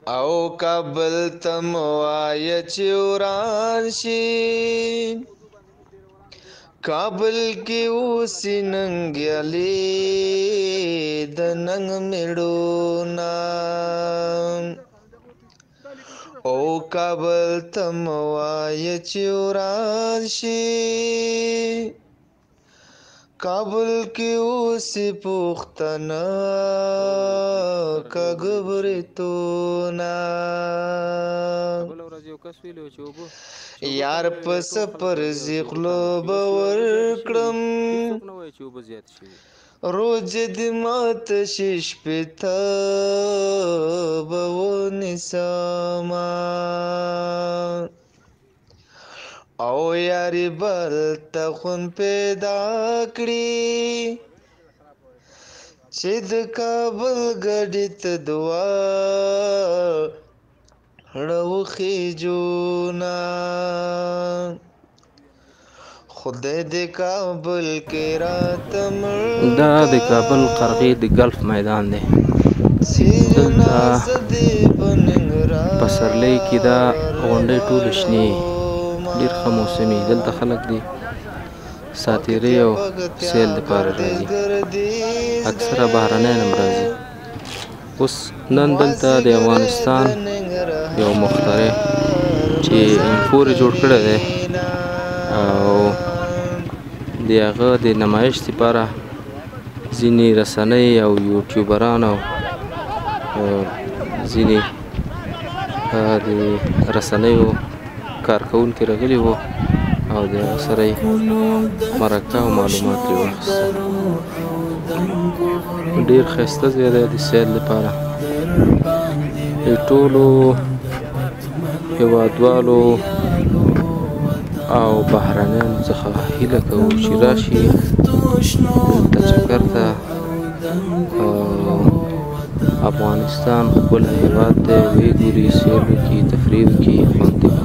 او کابل تم وایه چې وران شي کابل کې اوسې ننګیالي د ننګ مېړونه او کابل تم وایه چې وران شي کابل کې اوسې پښتانه کږ بریتونه یار په سفر ځي خوله به ورکړم روزې دې ماته شي شپېته به ونیسمه او یاري بل ته خون پیدا کړي چې د کابل ګډې ته دواړه وخېجونه خدای دې کابل کې راته دا د کابل قرغې د ګلف میدان دی. دلته پسرلی کې دا غونډۍ ټولې شنې ډېر ښه موسم وي. دلته خلک د ساتیرۍ او سیل دپاره راځي، اکثره بهرنیان هم راځي. اوس نن دلته د افغانستان یو مخترع چې انفور یې جوړ کړی دی او د هغه د نمایش دپاره ځینې رسنۍ او یوټیوبران او ځینې د رسنیو کارکوونکي راغلي وو او د هغه سره یې مرکه او معلومات ترې واخیستل. ډېر ښایسته ځای دی د سیل لپاره. د ټولو هېوادوالو او بهرنیانو څخه هیله کوو چې راشي دلته چکر ته. افغانستان ښکلی هېواد دی، ویې ګوري، سیل وکړي، تفریح وکړي، خوند